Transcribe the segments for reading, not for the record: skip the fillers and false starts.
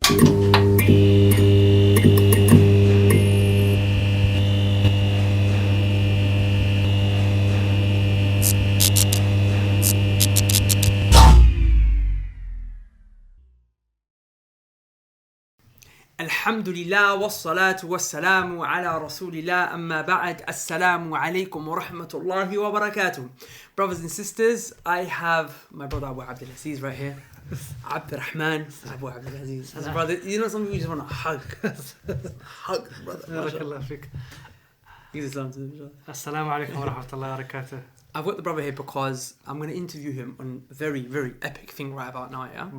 Alhamdulillah wassalatu wassalamu ala rasulillah amma ba'd. Assalamu alaikum wa rahmatullahi wa barakatuh. Brothers and sisters, I have my brother Abu Abdul Aziz right here. Abdurrahman Abu Abdul Aziz. Brother, you know something you just want to hug. Hug, brother. Barakallah fik. Assalamu alaikum wa rahmatullahi wa barakatuh. I've got the brother here because I'm going to interview him on a very, very epic thing right about now, yeah?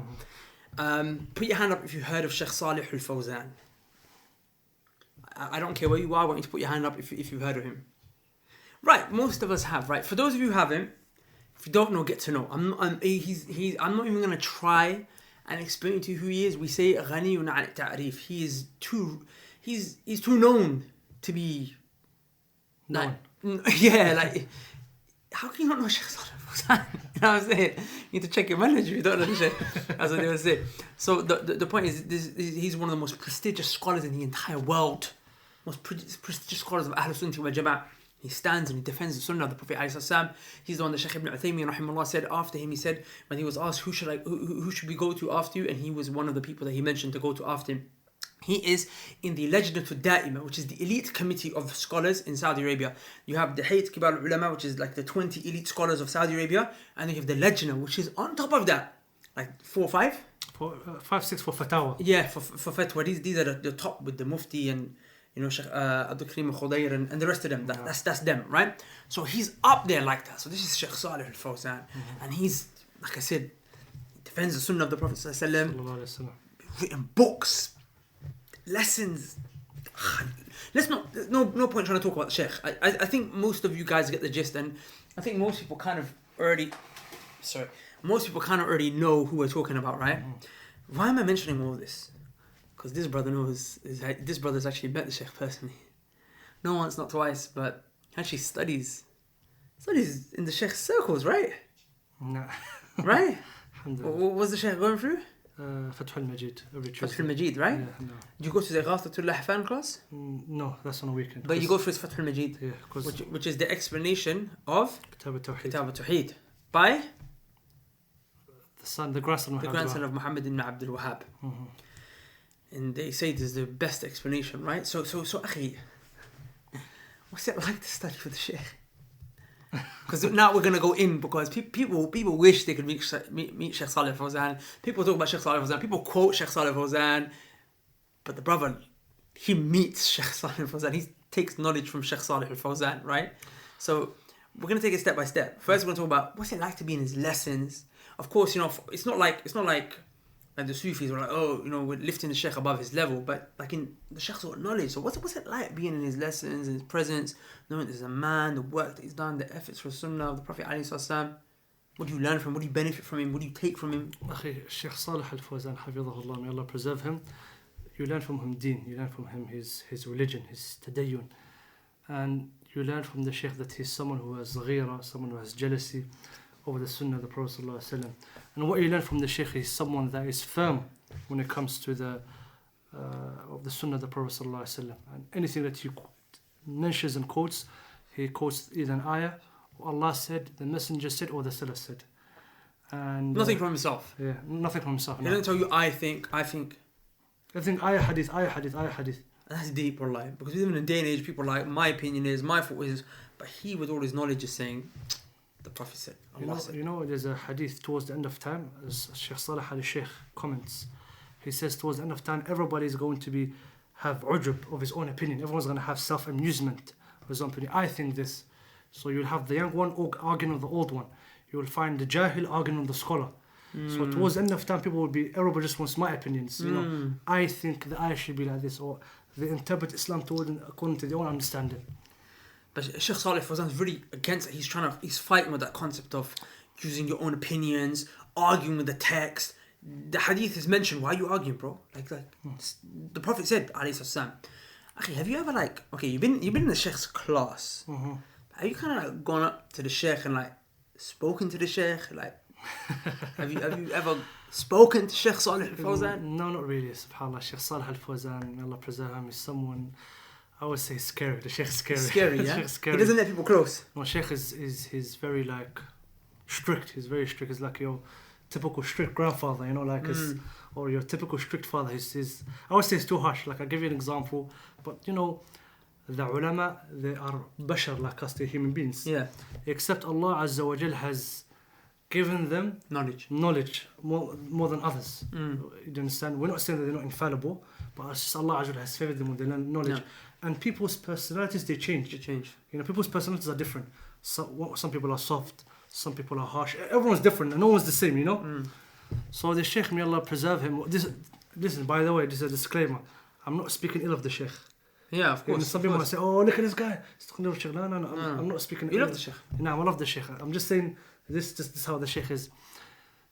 Put your hand up if you've heard of Shaykh Saleh al Fawzan. I don't care where you are, I want you to put your hand up if you've heard of him. Right, most of us have, right? For those of you who haven't, if you don't know, get to know. I'm not even going to try and explain to you who he is. We say ghaniyun an ta'rif. He's too known to be known. Yeah, like, how can you not know Shaykh Saleh al Fawzan? You know what I'm saying? You need to check your manager if you don't know the Sheikh. That's what they would say. So the point is, he's one of the most prestigious scholars in the entire world. Most prestigious scholars of Ahlul Sunnah wal Jama'ah. He stands and he defends the Sunnah of the Prophet ﷺ. He's the one that Shaykh Ibn Uthaymin rahimahullah said after him. He said when he was asked who should we go to after you, and he was one of the people that he mentioned to go to after him. He is in the Lajnatul Da'ima, which is the elite committee of scholars in Saudi Arabia. You have the Hayat Kibar al-Ulama, which is like the 20 elite scholars of Saudi Arabia, and you have the Lajna, which is on top of that, like 4 or 5? 5, 6 for Fatawa. Yeah, for Fatwa. These are the top with the Mufti and Sheikh Abdul Karim al-Khudair and the rest of them. That's them, right? So he's up there like that. So this is Shaykh Saleh al Fawzan, and he's, like I said, he defends the Sunnah of the Prophet ﷺ, written books, lessons. There's no point trying to talk about the Sheikh. I think most of you guys get the gist, and I think most people kind of already know who we're talking about, right? Why am I mentioning all this? Because this brother this brother's actually met the Sheikh personally. Not once, not twice, but actually studies in the Sheikh's circles, right? No. Right? What was the Sheikh going through? Fath al-Majid every Tuesday. Fath al-Majid, right? Yeah, no. Do you go to the Ighathatul Lahfan class? No, that's on a weekend. But you go for his Fath al-Majid, yeah, which is the explanation of Kitab al-Tawheed. Kitab al-Tawheed by the grandson of Muhammad ibn Abdul Wahhab. And they say this is the best explanation, right? So, akhi, what's it like to study with the Sheikh? Because now we're going to go in, because people wish they could meet Shaykh Saleh al Fawzan. People talk about Shaykh Saleh al Fawzan. People quote Shaykh Saleh al Fawzan. But the brother, he meets Shaykh Saleh al Fawzan. He takes knowledge from Shaykh Saleh al Fawzan, right? So we're going to take it step by step. First, we're going to talk about what's it like to be in his lessons. Of course, it's not like the Sufis were like, we're lifting the Sheikh above his level, but like in the Sheikh's got knowledge. So what's it like being in his lessons, in his presence, knowing there's a man, the work that he's done, the efforts for Sunnah of the Prophet ﷺ? What do you learn from him? What do you benefit from him? What do you take from him? Shaykh Saleh al Fawzan, hafidhahullah, may Allah preserve him. You learn from him deen, you learn from him his religion, his tadayyun. And you learn from the Sheikh that he's someone who has ghira, someone who has jealousy over the Sunnah of the Prophet ﷺ. And what you learn from the Sheikh is someone that is firm when it comes to the Sunnah of the Prophet ﷺ. And anything that he mentions and quotes, he quotes either an ayah, or Allah said, the Messenger said, or the Salaf said. And nothing from himself. Yeah, nothing from himself. He doesn't tell you, I think. Everything ayah hadith. And that's deep, wallahi. Because we live in a day and age, people are like, my opinion is, my thought is, but he with all his knowledge is saying, the Prophet said, Allah said. You know, there's a hadith towards the end of time, as Shaykh Saleh al Sheikh comments. He says towards the end of time, everybody is going to have ujub of his own opinion. Everyone's going to have self-amusement of his own opinion. I think this. So you'll have the young one arguing with the old one. You will find the jahil arguing with the scholar. So towards the end of time, everybody just wants my opinions. I think the ayah should be like this, or they interpret Islam according to their own understanding. But Shaykh Saleh al Fawzan is really against it. He's fighting with that concept of using your own opinions, arguing with the text. The hadith is mentioned. Why are you arguing, bro? Like the Prophet said, alayhi salam. Okay, have you ever you've been in the Sheikh's class? Have you kind of gone up to the Sheikh and spoken to the Sheikh? Have you ever spoken to Shaykh Saleh al Fawzan? No, not really. Subhanallah, Shaykh Saleh al Fawzan, may Allah preserve him, is someone, I would say scary. The Sheikh is scary. Scary, yeah? Sheikh scary. He doesn't let people close. No, Sheikh he's very like strict. He's very strict. He's like your typical strict grandfather, you know, like or your typical strict father. He's I would say it's too harsh. Like I'll give you an example, but you know, the ulama, they are bashar like us, they're human beings. Yeah. Except Allah Azza wa Jal has given them knowledge more than others. You understand? We're not saying that they're not infallible, but it's just Allah Azza wa Jal has favored them with the knowledge. Yeah. And people's personalities, they change. You know, people's personalities are different. Some people are soft, some people are harsh. Everyone's different, and no one's the same, you know? So the Sheikh, may Allah preserve him. Listen, by the way, this is a disclaimer. I'm not speaking ill of the Sheikh. Yeah, of course. Some people might say, oh, look at this guy. No, I'm not speaking ill of the Sheikh. No, I love the Sheikh. I'm just saying, this is how the Sheikh is.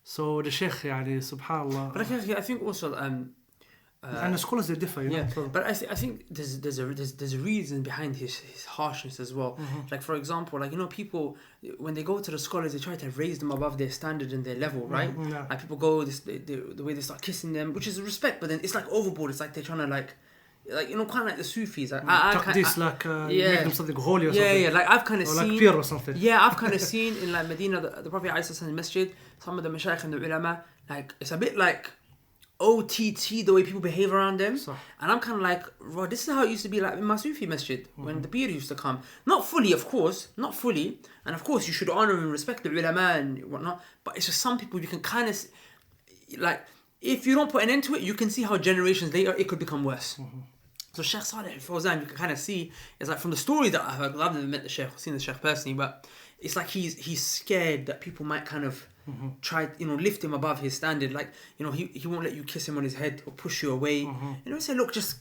So the Sheikh, yani, subhanallah. But I think also... and the scholars, they differ, you know. Yeah, but I think there's a reason behind his harshness as well. Like, for example, like, you know, people, when they go to the scholars, they try to raise them above their standard and their level, right? Yeah. Like, people go, the way they start kissing them, which is respect, but then it's like overboard. It's like they're trying to, like, you know, kind of like the Sufis. Like, make them something holy or something. Yeah, like, I've kind of seen... like pure or something. Yeah, I've kind of seen in, like, Medina, the Prophet ﷺ Masjid, some of the Mashaykh and the ulama, like, it's a bit like... OTT, the way people behave around them. And I'm kind of like, bro, this is how it used to be like in my Sufi masjid when the beer used to come. Not fully, of course, not fully. And of course, you should honor and respect the ulama and whatnot. But it's just some people you can kind of, like, if you don't put an end to it, you can see how generations later it could become worse. So Shaykh Saleh al Fawzan, you can kind of see, it's like from the story that I've heard, because I've never met the Shaykh, I've seen the Shaykh personally, but it's like he's scared that people might kind of try, you know, lift him above his standard. Like, you know, he won't let you kiss him on his head or push you away. You know, say, look, just,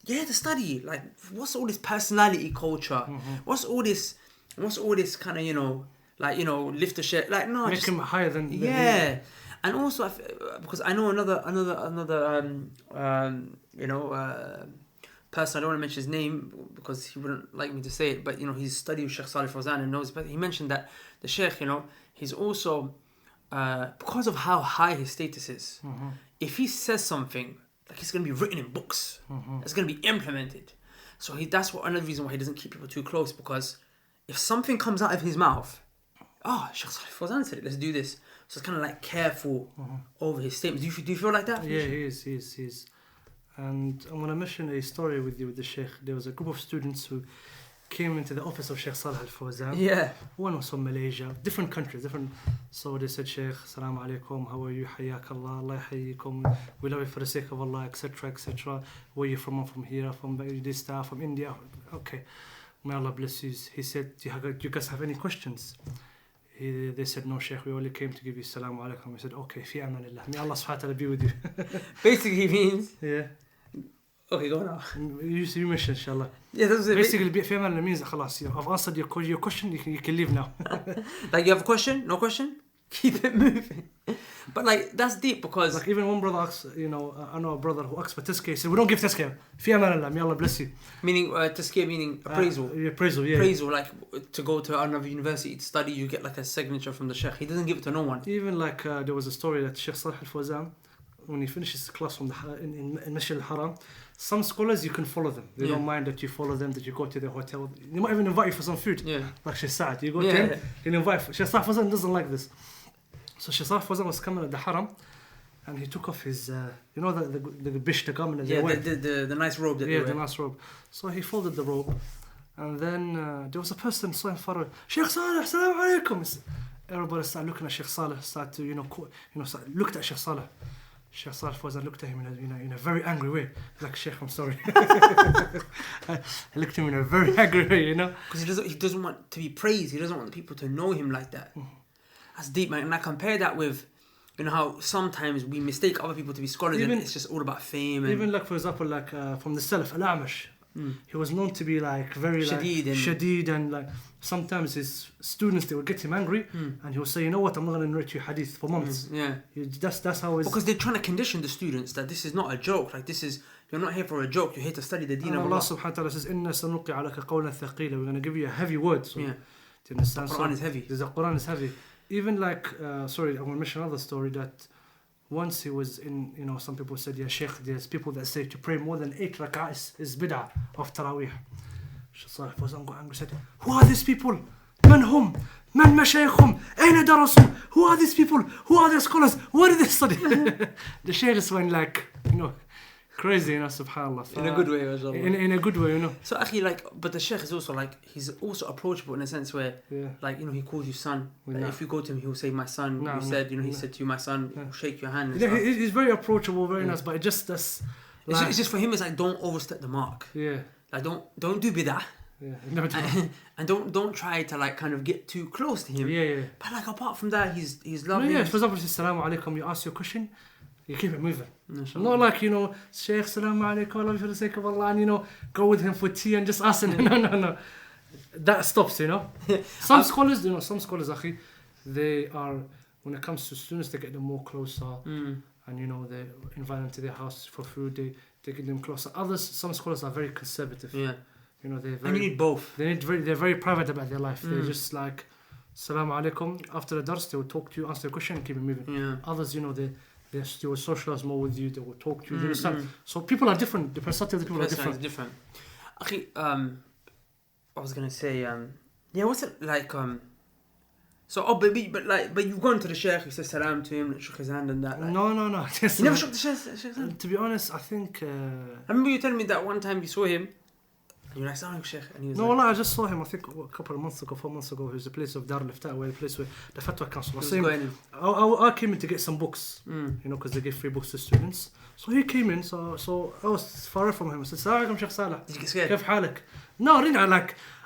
the study. Like, what's all this personality culture? What's all this kind of, you know, like, you know, lift the shit. Like, no. Make him higher than... Yeah. And also, because I know another person, I don't want to mention his name because he wouldn't like me to say it, but, you know, he's studied with Shaykh Saleh al Fawzan and knows, but he mentioned that the Sheikh, you know, he's also, because of how high his status is, if he says something, like, it's going to be written in books, it's going to be implemented. So that's another reason why he doesn't keep people too close, because if something comes out of his mouth, Shaykh Saleh al Fawzan said it, let's do this. So it's kind of like careful over his statements. Do you feel like that? Yeah, he is. And I'm going to mention a story with you with the Sheikh. There was a group of students who came into the office of Shaykh Saleh al Fawzan. Yeah. One was from Malaysia, different countries, So they said, Sheikh, Assalamu alaikum, how are you? Hayyak Allah, Allah hayyikum. We love you for the sake of Allah, etc., etc. Where are you from? I'm from here, from this staff, from India. Okay. May Allah bless you. He said, do you guys have any questions? They said, no, Sheikh, we only came to give you Assalamu alaikum. He said, okay, fi amanillah. May Allah subhanahu wa ta'ala be with you. Basically, he means... Yeah. Okay, go now. You mentioned, inshallah. Yeah, that's it. Basically, fi amanillah means, khalas, I've answered your question, you can leave now. Like, you have a question? No question? Keep it moving. But, like, that's deep because... Like, even one brother asks, you know, I know a brother who asks for tazkiyah. He said, we don't give tazkiyah. Fi amanillah, may Allah bless you. Meaning, tazkiyah meaning appraisal. Appraisal, yeah. Appraisal, like, to go to another university to study, you get, like, a signature from the Sheikh. He doesn't give it to no one. Even, like, there was a story that Shaykh Saleh al Fawzan, when he finishes class from in Masjid al-Haram, some scholars, you can follow them. They don't mind that you follow them, that you go to their hotel. They might even invite you for some food. Yeah. Like Shaykh Saad. You go to him, he'll invite you. Shaykh Saleh al Fawzan doesn't like this. So Shaykh Saleh al Fawzan was coming at the Haram, and he took off his, you know, the bish, the garment that they wear. The nice robe that they wear. Yeah, the nice robe. So he folded the robe, and then there was a person so far away. Shaykh Saleh, assalamu alaikum. Everybody started looking at Shaykh Saleh, started to, looked at Shaykh Saleh. Shaykh Saleh al Fawzan looked at him in a very angry way. Like, Sheikh, I'm sorry. I looked at him in a very angry way, you know. Because he doesn't want to be praised. He doesn't want people to know him like that. That's deep, man. And I compare that with, you know, how sometimes we mistake other people to be scholars and it's just all about fame. And even like, for example, like from the Salaf, Al-A'mash. He was known to be like very Shadeed and like sometimes his students, they would get him angry and he would say, you know what, I'm not going to narrate you hadith for months. That's how it's... Because they're trying to condition the students that this is not a joke. Like, this is, you're not here for a joke, you're here to study the deen of Allah. Allah subhanahu wa ta'ala says, Inna sanuqi alaka qawlan thaqila. We're going to give you a heavy word. So, do you understand? The Quran is heavy. The Quran is heavy. Even like, sorry, I want to mention another story that once he was in, some people said, yeah, Sheikh, there's people that say to pray more than 8 rak'ah is bid'ah of Taraweeh. Shaykh Saleh al Fawzan got angry, said, who are these people? Man hum? Man mashaykhum? Aina darasu? Who are these people? Who are their scholars? What did they study? The Shaykh just went like, crazy, subhanAllah. In a good way, mashallah. In a good way, So, akhi, but the Sheikh is also he's also approachable in a sense where, he calls you son. If you go to him, he'll say, my son. He said to you, my son, shake your hand. Yeah, he's very approachable, very nice, but it just that's. It's just for him, it's don't overstep the mark. Yeah. Like don't do bid'ah. Yeah. And don't try to kind of get too close to him. Yeah. But apart from that, he's lovely. Yeah. For example, Assalamu alaikum, you ask your question. You keep it moving. Not like, Shaykh, Salaam alaikum, I love you for the sake of Allah, and, go with him for tea and just ask him. No. That stops, Some scholars, akhi, they are, when it comes to students, they get them more closer. And, they invite them to their house for food, they get them closer. Some scholars are very conservative. Yeah. They're very, and you need both. They're very private about their life. They're just like, Salaam alaikum, after the dars, they will talk to you, answer the question, and keep it moving. Yeah. Others, they will socialize more with you, they will talk to you. So people are different. The personality of the people are different. Okay, I was gonna say, what's it like? But you've gone to the Sheikh, you said salam to him, shook his hand and that. No. You never shook the Sheikh's hand? To be honest, I think. I remember you telling me that one time you saw him. And you're like, Salih Sheikh, and he was no, I just saw him, I think, a couple of months ago, 4 months ago. He was a place of Dar al-Ifta, where the place where the Fatwa Council was saying. I came in to get some books, because they give free books to students. So he came in, so I was far away from him. I said, Assalamu alaikum, Shaykh Saleh. Did you get scared? Kif halak? No, really,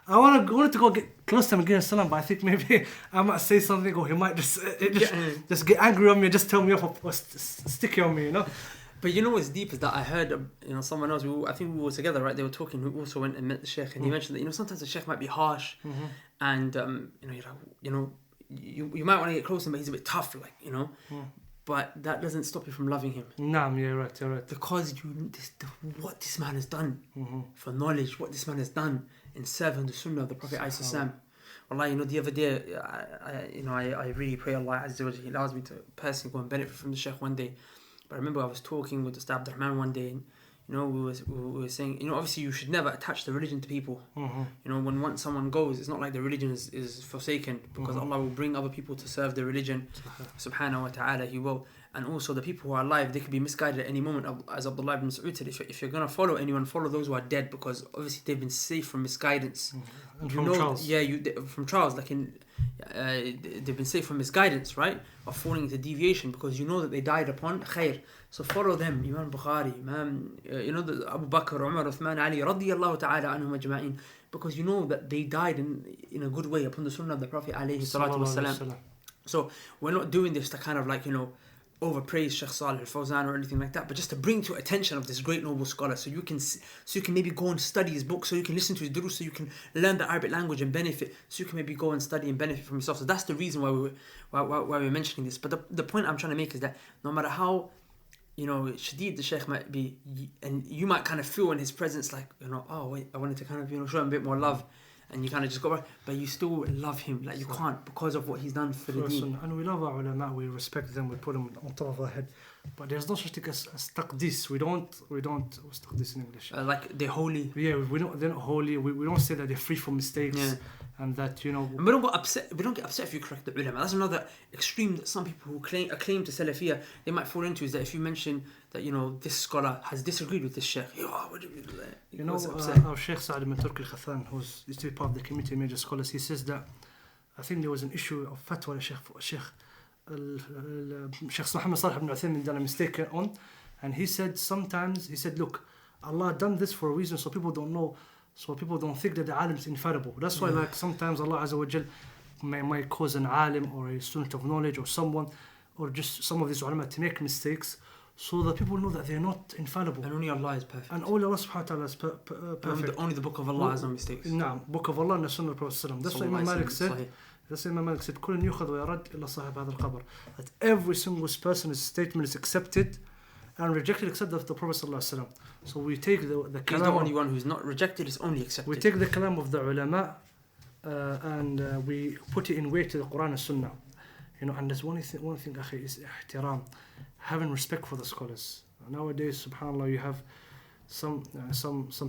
I wanted to go get close to him and give him salam, but I think maybe I might say something, or he might just get angry on me, just tell me off, or sticky on me, But what's deep is that I heard, someone else, I think we were together, right? They were talking, who also went and met the Sheikh, and he mentioned that, sometimes the Sheikh might be harsh, and, you're like, you might want to get close to him, but he's a bit tough, but that doesn't stop you from loving him. Nah, you're right. Because what this man has done for knowledge, what this man has done in serving the Sunnah of the Prophet ﷺ. Wallahi, the other day, I really pray Allah Azza wa Jalla, He allows me to personally go and benefit from the Sheikh one day. But I remember I was talking with Ustad Abdurrahman one day, and we were saying, obviously you should never attach the religion to people. When once someone goes, it's not like the religion is forsaken, because Allah will bring other people to serve the religion. Subhanahu wa ta'ala, He will. And also the people who are alive, they could be misguided at any moment. As Abdullah ibn Mas'ud said, if you're going to follow anyone, follow those who are dead, because obviously they've been safe from misguidance. And from trials. Yeah, from trials, they've been safe from misguidance, right? Of falling into deviation, because that they died upon khair. So follow them. Imam Bukhari, Abu Bakr, Umar, Uthman, Ali, radiyallahu ta'ala anhum ajma'in, because that they died in a good way upon the Sunnah of the Prophet alayhi salatu wasalam. So we're not doing this to kind of overpraise Shaykh Saleh al Fawzan or anything like that, but just to bring to attention of this great noble scholar, so you can maybe go and study his book, so you can listen to his durus, so you can learn the Arabic language and benefit, so you can maybe go and study and benefit from yourself. So that's the reason why we're mentioning this. But the point I'm trying to make is that no matter how shadid the Shaykh might be, and you might kind of feel in his presence I wanted to kind of show him a bit more love, and you kind of just go back, but you still love him, you can't, because of what he's done for the deen. And we love our ulama, we respect them, we put them on top of our head, but there's no such thing as taqdis. We don't what's taqdis in English? They're holy. Yeah, they're not holy. We don't say that they're free from mistakes, and that And we don't get upset if you correct the ulama. That's another extreme that some people who claim to Salafiyah, they might fall into, is that if you mention that this scholar has disagreed with this Sheikh, our Shaykh Sa'ad ibn Turk al-Khathan, who used to be part of the committee of major scholars, he says that I think there was an issue of fatwa that Sheikh Muhammad Salih ibn Uthaymin done a mistake on, and he said look, Allah done this for a reason, so people don't know, so people don't think that the alim is infallible. That's why sometimes Allah Azza wa Jal might cause an alim or a student of knowledge or someone, or just some of these ulama to make mistakes, so that people know that they're not infallible. And only Allah is perfect. And only Allah subhanahu wa ta'ala is perfect. Only the book of Allah has no mistakes. No, book of Allah and the Sunnah of the Prophet. That's what Imam Malik said. كل يؤخذ ويرد إلا صاحب هذا القبر. That every single person's statement is accepted and rejected except of the Prophet sallallahu alaihi wasallam. So we take the kalam. He's the only one who's not rejected, is only accepted. We take the kalam of the ulama and we put it in way to the Quran and Sunnah. You know, and there's one thing أخي is احترام, having respect for the scholars. Nowadays, subhanallah, you have some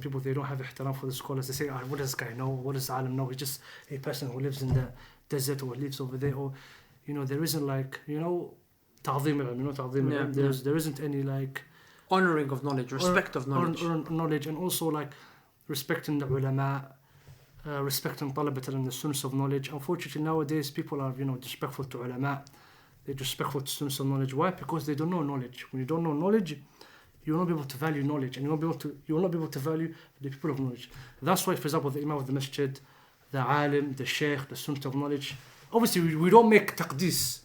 people, they don't have ihtiram for the scholars. They say, what does this guy know? What does alim know? He's just a person who lives in the desert or lives over there. Or, you know, there isn't like, you know, ta'zim al-ilm, you know, ta'zim al-ilm. There isn't any like honoring of knowledge, respect of knowledge. Or knowledge, and also like respecting the ulama, respecting talabat al-ilm, the students of knowledge. Unfortunately, nowadays people are, you know, disrespectful to ulama. They're disrespectful to students of knowledge. Why? Because they don't know knowledge. When you don't know knowledge, you will not be able to value knowledge, and you will not be able to value the people of knowledge. That's why, for example, the imam of the masjid, the alim, the sheikh, the student of knowledge. Obviously, we don't make taqdis.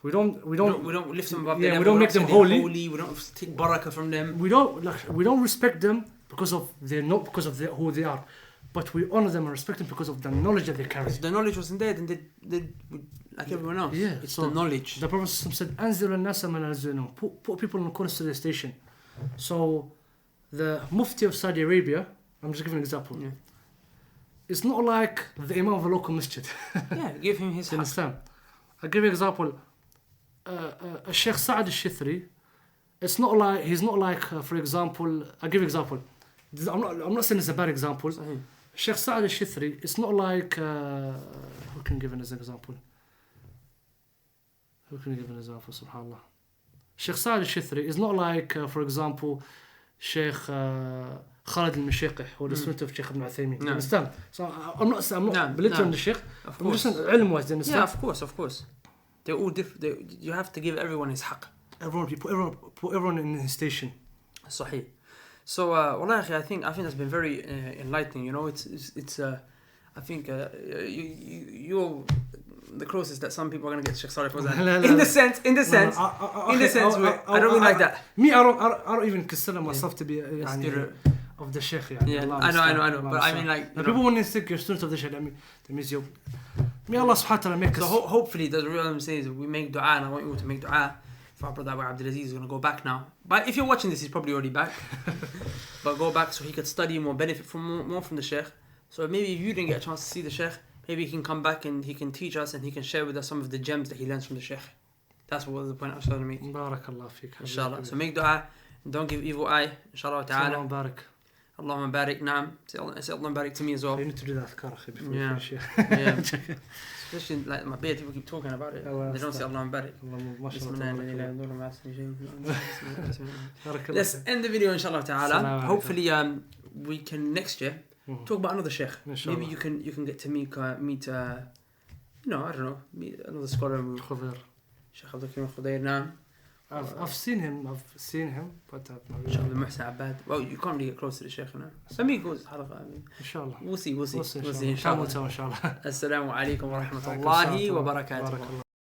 We don't lift them above we don't make them holy. We don't take barakah from them. We don't respect them because of who they are, but we honor them and respect them because of the knowledge that they carry. If the knowledge wasn't there, then they like everyone else. Yeah, it's the knowledge. The Prophet said, "Anzil an-nasa manazilahum." Put people in accordance to their station. So, the Mufti of Saudi Arabia, I'm just giving an example. Yeah. It's not like the Imam of a local masjid. Yeah, give him his. Understand? I'll give you an example. Shaykh Saleh al-Shithri, it's not like he's not like, for example, I'll give you an example. I'm not saying it's a bad example. Shaykh Saleh al-Shithri, it's not like who can give an example? Subhanallah. Shaykh Saleh al-Shithri is not like, for example, Sheikh Khalid al-Mashiqih or the student of Sheikh Ibn Uthaymeen. You understand? So I'm not belittling the Sheikh. I'm just saying ilm-wise, you understand? Yeah, of course. They're all different. You have to give everyone his haqq. Put everyone in his station. Sahih. So, wallahi, I think that's been very enlightening. You know, it's I think you're the closest that some people are gonna get Shaykh Saleh al Fawzan. In the sense, I don't mean like that. Me, I don't even consider myself to be of the Sheikh. Yeah, I know. But I mean, like, people when they think you're students of the Sheikh, that means you. May Allah subhanahu wa ta'ala make us. So hopefully, the real I'm saying is we make dua, and I want you to make dua for our brother Abu Abdul Aziz. He's gonna go back now. But if you're watching this, he's probably already back. But go back so he could study more, benefit from more from the Sheikh. So maybe if you didn't get a chance to see the Sheikh, maybe he can come back and he can teach us and he can share with us some of the gems that he learns from the Sheikh. That's what was the point I was trying to make. Barakallah feek. Inshallah. So make dua and don't give evil eye. Inshallah ta'ala. Allahumma barik. Allahumma barik. Naam. Say Allahumma barik to me as well. You need to do that before you finish. Yeah. Especially like my beard, people keep talking about it. They don't say Allahumma barik. Let's end the video inshallah ta'ala. Hopefully we can next year talk about another Sheikh. Maybe you can get to meet I don't know, meet another scholar. Sheikh Abdul Karim Khudair. Naam. I've seen him, but I've not really. Sheikh Abdul Muhsin Abbad. Well, you can't really get close to the Sheikh now. Maybe it goes halaqa. Inshallah. We'll see. Inshallah. Assalamu alaikum wa rahmatullahi wa barakatuh.